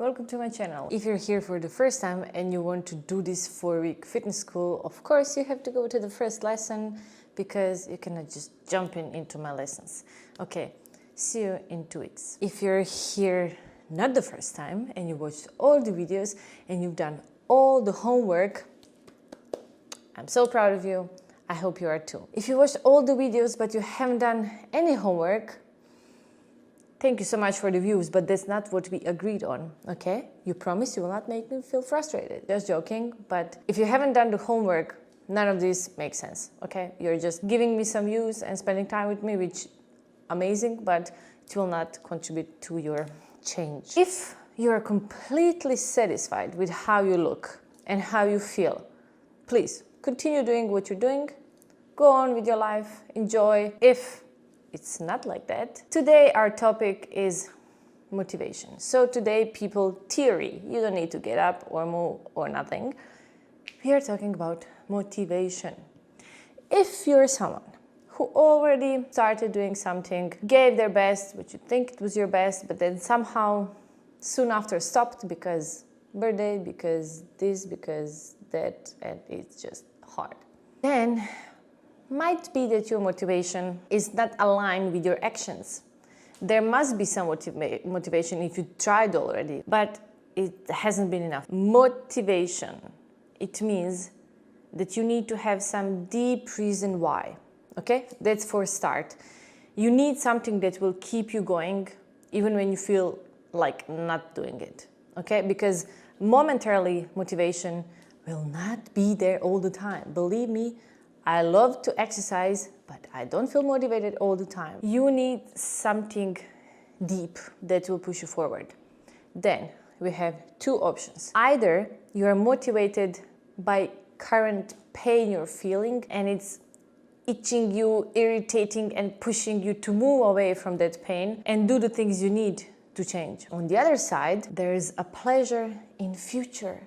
welcome to my channel. If you're here for the first time and you want to do this 4-week fitness school, of course you have to go to the first lesson because you cannot just jump into my lessons. Okay, see you in 2 weeks. If you're here not the first time and you watched all the videos and you've done all the homework, I'm so proud of you. I hope you are too. If you watched all the videos but you haven't done any homework, thank you so much for the views, but that's not what we agreed on, okay? You promise you will not make me feel frustrated. Just joking, but if you haven't done the homework, none of this makes sense, okay? You're just giving me some views and spending time with me, which amazing, but it will not contribute to your change. If you are completely satisfied with how you look and how you feel, please continue doing what you're doing. Go on with your life, enjoy. If it's not like that, today our topic is motivation. So today people theory, you don't need to get up or move or nothing. We are talking about motivation. If you're someone who already started doing something, gave their best, which you think it was your best, but then somehow soon after stopped because birthday, because this, because that, and it's just hard, then might be that your motivation is not aligned with your actions. There must be some motivation if you tried already, but it hasn't been enough. Motivation, it means that you need to have some deep reason why, okay? That's for a start. You need something that will keep you going even when you feel like not doing it, okay? Because momentarily motivation will not be there all the time. Believe me, I love to exercise, but I don't feel motivated all the time. You need something deep that will push you forward. Then we have two options. Either you are motivated by current pain you're feeling and it's itching you, irritating and pushing you to move away from that pain and do the things you need to change. On the other side, there is a pleasure in future.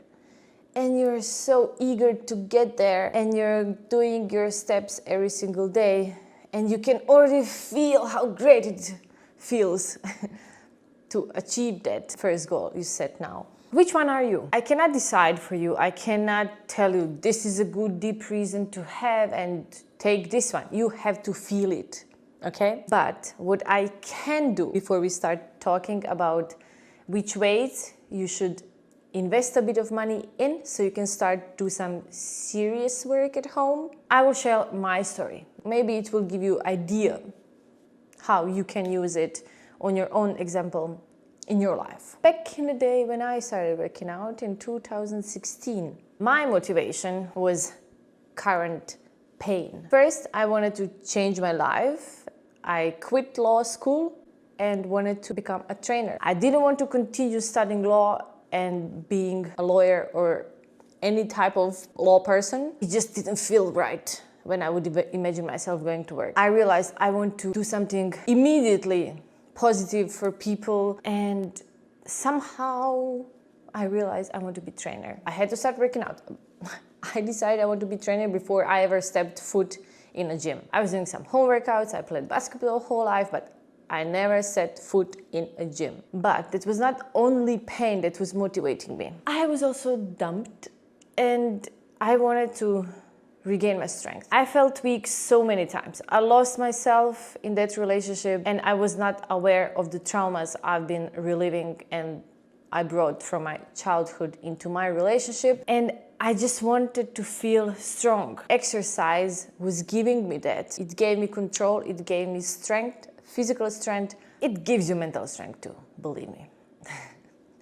And you're so eager to get there and you're doing your steps every single day and you can already feel how great it feels to achieve that first goal you set now. Which one are you? I cannot decide for you. I cannot tell you this is a good deep reason to have and take this one. You have to feel it, okay? But what I can do before we start talking about which ways you should invest a bit of money in so you can start do some serious work at home, I will share my story. Maybe it will give you idea how you can use it on your own example in your life. Back in the day when I started working out in 2016, my motivation was current pain. First, I wanted to change my life. I quit law school and wanted to become a trainer. I didn't want to continue studying law and being a lawyer or any type of law person. It just didn't feel right when I would imagine myself going to work. I realized I want to do something immediately positive for people, and somehow I realized I want to be a trainer. I had to start working out. I decided I want to be a trainer before I ever stepped foot in a gym. I was doing some home workouts, I played basketball whole life, but I never set foot in a gym. But it was not only pain that was motivating me. I was also dumped and I wanted to regain my strength. I felt weak so many times. I lost myself in that relationship and I was not aware of the traumas I've been reliving and I brought from my childhood into my relationship. And I just wanted to feel strong. Exercise was giving me that. It gave me control, it gave me strength, physical strength. It gives you mental strength too, believe me.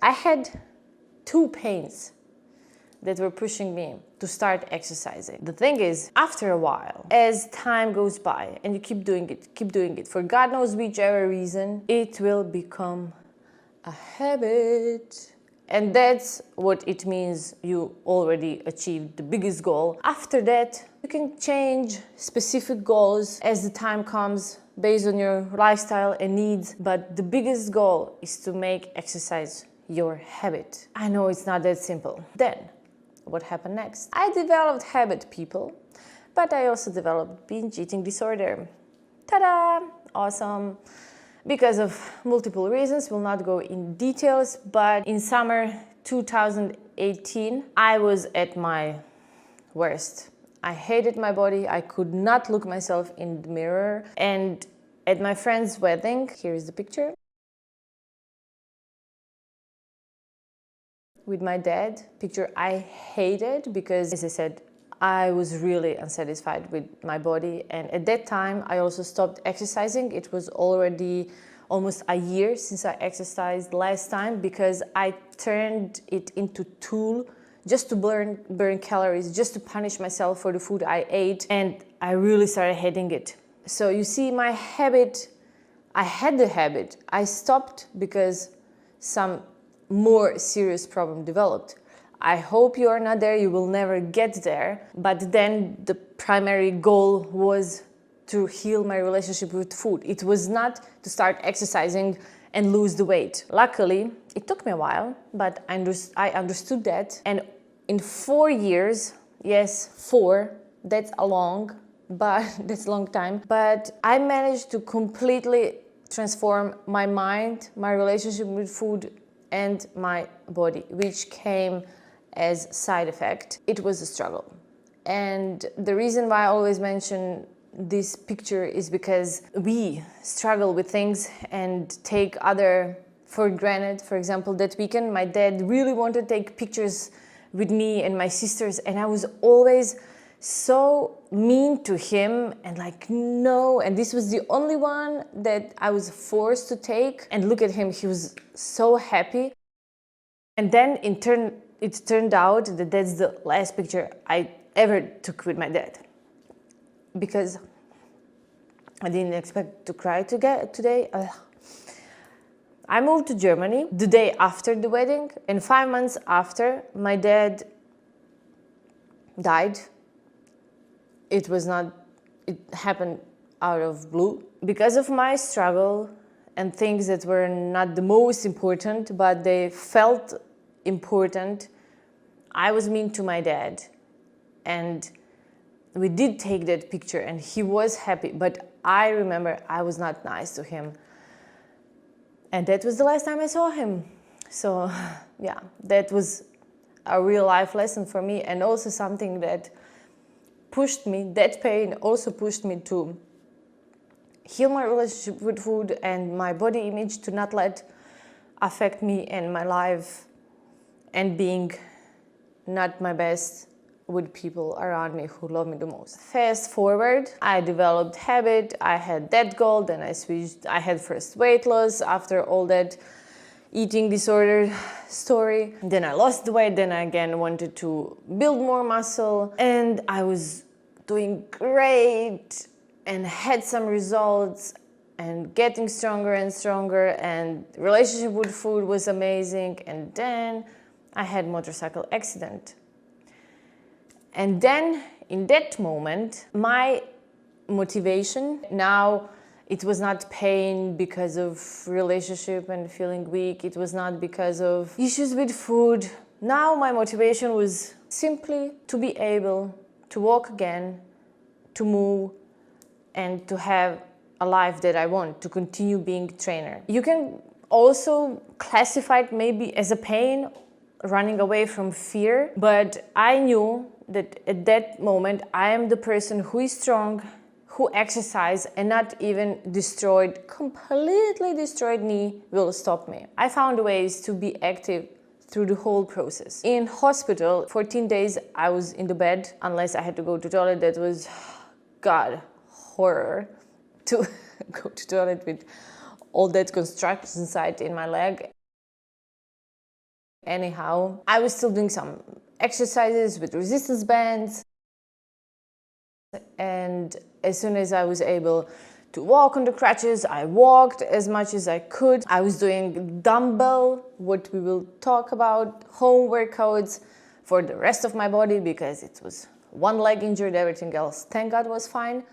I had two pains that were pushing me to start exercising. The thing is, after a while, as time goes by and you keep doing it, for God knows whichever reason, it will become a habit. And that's what it means you already achieved the biggest goal. After that, you can change specific goals as the time comes based on your lifestyle and needs. But the biggest goal is to make exercise your habit. I know it's not that simple. Then, what happened next? I developed habit, people, but I also developed binge eating disorder. Ta-da! Awesome. because of multiple reasons. We'll not go in details, but in summer 2018, I was at my worst. I hated my body. I could not look myself in the mirror. And at my friend's wedding, here is the picture, with my dad, picture I hated because, as I said, I was really unsatisfied with my body. And at that time, I also stopped exercising. It was already almost a year since I exercised last time, because I turned it into a tool just to burn calories, just to punish myself for the food I ate. And I really started hating it. So you see, my habit, I had the habit. I stopped because some more serious problem developed. I hope you are not there, you will never get there. But then the primary goal was to heal my relationship with food. It was not to start exercising and lose the weight. Luckily, it took me a while, but I understood that. And in 4 years, yes, 4, that's a long time. But I managed to completely transform my mind, my relationship with food, and my body, which came as side effect. It was a struggle. And the reason why I always mention this picture is because we struggle with things and take other for granted. For example, that weekend, my dad really wanted to take pictures with me and my sisters, and I was always so mean to him and like, no. And this was the only one that I was forced to take. And look at him, he was so happy. And then it turned out that that's the last picture I ever took with my dad, because I didn't expect to cry today. I moved to Germany the day after the wedding, and 5 months after, my dad died. It happened out of blue. Because of my struggle and things that were not the most important, but they felt important, I was mean to my dad. And we did take that picture and he was happy, but I remember I was not nice to him. And that was the last time I saw him. So yeah, that was a real life lesson for me, and also something that pushed me, that pain also pushed me to heal my relationship with food and my body image, to not let affect me and my life and being not my best with people around me who love me the most. Fast forward, I developed habit, I had that goal, then I switched, I had first weight loss after all that eating disorder story. Then I lost the weight, then I again wanted to build more muscle, and I was doing great and had some results and getting stronger and stronger, and relationship with food was amazing. And then I had motorcycle accident. And then in that moment, my motivation, now it was not pain because of relationship and feeling weak. It was not because of issues with food. Now my motivation was simply to be able to walk again, to move, and to have a life that I want, to continue being a trainer. You can also classify it maybe as a pain, running away from fear, but I knew that at that moment I am the person who is strong, who exercise, and not even completely destroyed knee will stop me. I found ways to be active through the whole process. In hospital, 14 days I was in the bed, unless I had to go to the toilet. That was, God, horror to go to the toilet with all that construction site in my leg. Anyhow, I was still doing some exercises with resistance bands. And as soon as I was able to walk on the crutches, I walked as much as I could. I was doing dumbbell, what we will talk about, home workouts for the rest of my body, because it was one leg injured, everything else, thank God, was fine.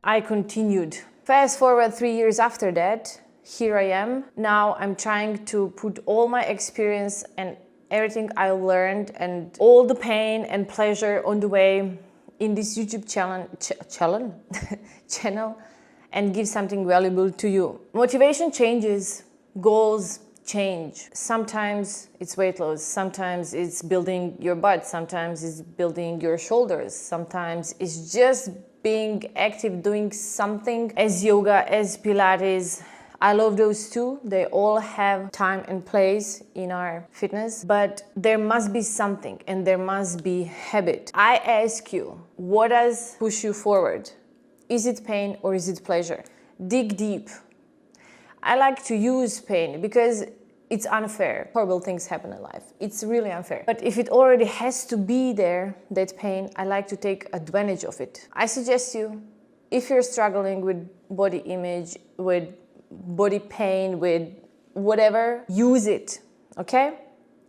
I continued Fast forward 3 years after that, here I am. Now I'm trying to put all my experience and everything I learned and all the pain and pleasure on the way in this YouTube channel and give something valuable to you. Motivation changes, goals change. Sometimes it's weight loss, sometimes it's building your butt, sometimes it's building your shoulders, sometimes it's just being active, doing something as yoga, as Pilates. I love those too. They all have time and place in our fitness, but there must be something and there must be habit. I ask you, what does push you forward? Is it pain or is it pleasure? Dig deep. I like to use pain because it's unfair. Horrible things happen in life. It's really unfair. But if it already has to be there, that pain, I like to take advantage of it. I suggest you, if you're struggling with body image, with body pain, with whatever, use it, okay?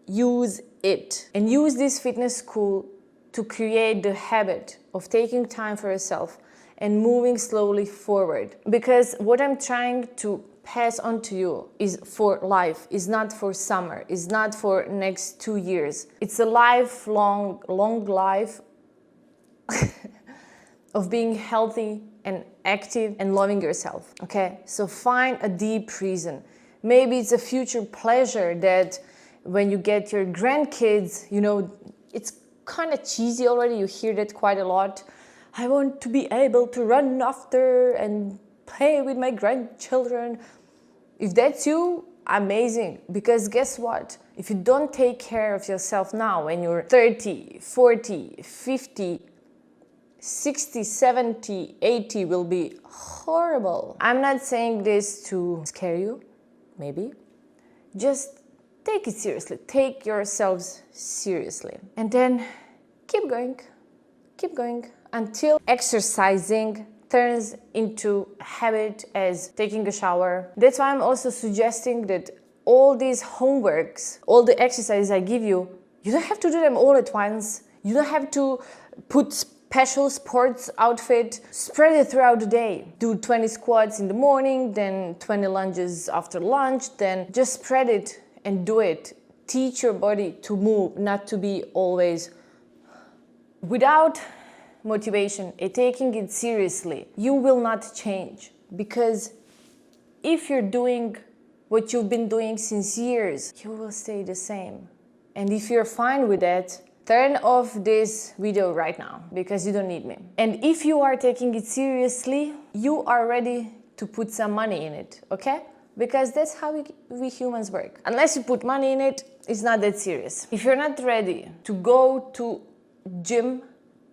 Use it. And use this fitness school to create the habit of taking time for yourself and moving slowly forward. Because what I'm trying to pass on to you is for life, is not for summer, is not for next 2 years. It's a lifelong, long life of being healthy and active and loving yourself, okay? So find a deep reason. Maybe it's a future pleasure that when you get your grandkids, you know, it's kind of cheesy already, you hear that quite a lot. I want to be able to run after and play with my grandchildren. If that's you, amazing, because guess what? If you don't take care of yourself now when you're 30, 40, 50, 60, 70, 80 will be horrible. I'm not saying this to scare you, maybe. Just take it seriously. Take yourselves seriously. And then keep going until exercising turns into a habit as taking a shower. That's why I'm also suggesting that all these homeworks, all the exercises I give you, you don't have to do them all at once. You don't have to put special sports outfit. Spread it throughout the day. Do 20 squats in the morning, then 20 lunges after lunch, then just spread it and do it. Teach your body to move, not to be always without motivation and taking it seriously. You will not change, because if you're doing what you've been doing since years, you will stay the same. And if you're fine with that, turn off this video right now, because you don't need me. And if you are taking it seriously, you are ready to put some money in it, okay? Because that's how we humans work. Unless you put money in it, it's not that serious. If you're not ready to go to gym,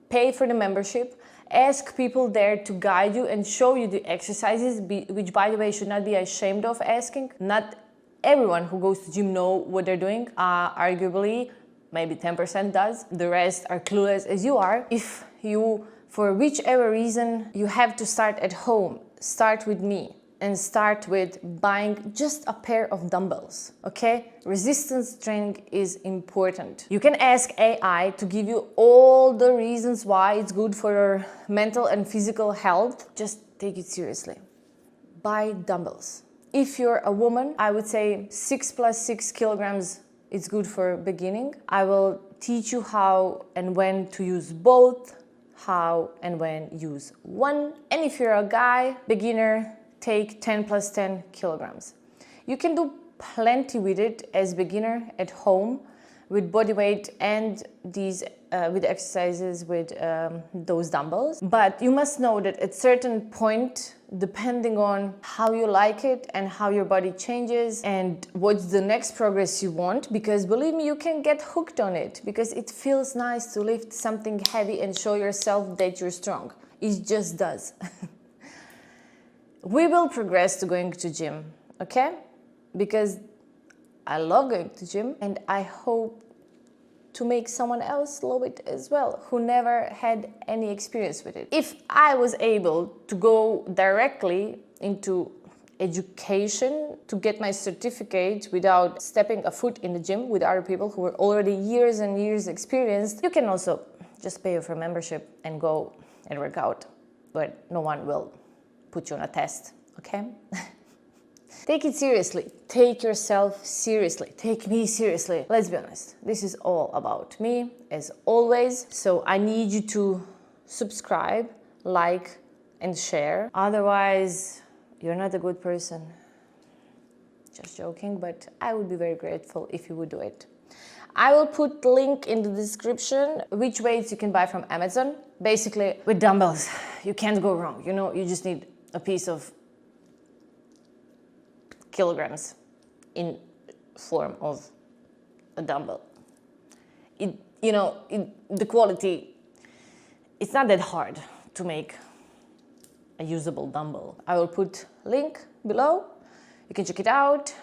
pay for the membership, ask people there to guide you and show you the exercises, which, by the way, you should not be ashamed of asking. Not everyone who goes to gym know what they're doing. Arguably, maybe 10% does. The rest are clueless as you are. If you, for whichever reason, you have to start at home, start with me. And start with buying just a pair of dumbbells, okay? Resistance training is important. You can ask AI to give you all the reasons why it's good for your mental and physical health. Just take it seriously. Buy dumbbells. If you're a woman, I would say 6 plus 6 kilograms is good for beginning. I will teach you how and when to use both, how and when use one. And if you're a guy, beginner, take 10 plus 10 kilograms. You can do plenty with it as beginner at home with body weight and these with exercises with those dumbbells. But you must know that at certain point, depending on how you like it and how your body changes and what's the next progress you want, because believe me, you can get hooked on it because it feels nice to lift something heavy and show yourself that you're strong. It just does. We will progress to going to gym, okay? Because I love going to gym and I hope to make someone else love it as well, who never had any experience with it. If I was able to go directly into education to get my certificate without stepping a foot in the gym with other people who were already years and years experienced, you can also just pay for a membership and go and work out, but no one will put you on a test, okay? Take it seriously. Take yourself seriously. Take me seriously. Let's be honest. This is all about me, as always. So I need you to subscribe, like, and share. Otherwise, you're not a good person. Just joking, but I would be very grateful if you would do it. I will put the link in the description which weights you can buy from Amazon. Basically, with dumbbells, you can't go wrong. You know, you just need a piece of kilograms in form of a dumbbell. The quality, it's not that hard to make a usable dumbbell. I will put link below. You can check it out.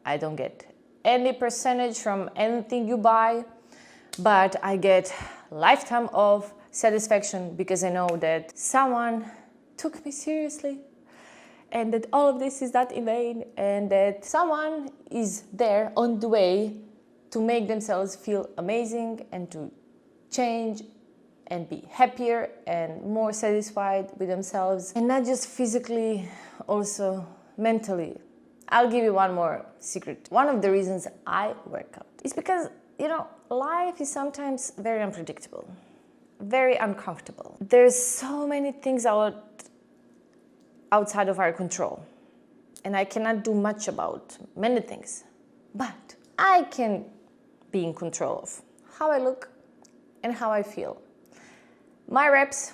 I don't get any percentage from anything you buy, but I get lifetime of satisfaction because I know that someone took me seriously and that all of this is not in vain, and that someone is there on the way to make themselves feel amazing and to change and be happier and more satisfied with themselves, and not just physically, also mentally. I'll give you one more secret. One of the reasons I work out is because, life is sometimes very unpredictable, very uncomfortable. There's so many things outside of our control, and I cannot do much about many things, but I can be in control of how I look and how I feel, my reps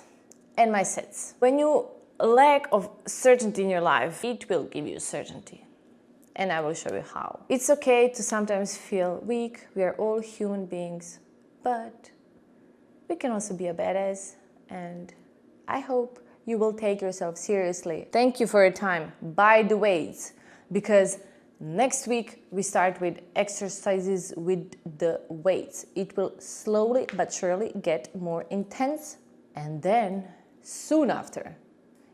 and my sets. When you lack of certainty in your life, it will give you certainty, and I will show you how. It's okay to sometimes feel weak. We are all human beings, but we can also be a badass, and I hope you will take yourself seriously. Thank you for your time. Buy the weights, because next week we start with exercises with the weights. It will slowly but surely get more intense, and then soon after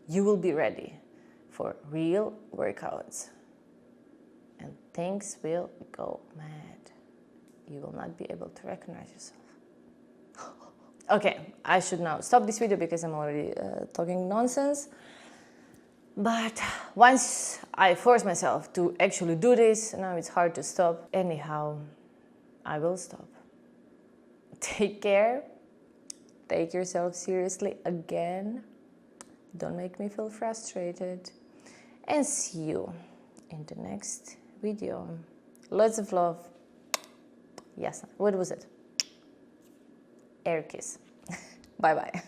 you will be ready for real workouts, and things will go mad. You will not be able to recognize yourself. Okay, I should now stop this video because I'm already talking nonsense. But once I force myself to actually do this, now it's hard to stop. Anyhow, I will stop. Take care. Take yourself seriously again. Don't make me feel frustrated. And see you in the next video. Lots of love. Yes, what was it? Air kiss. Bye-bye.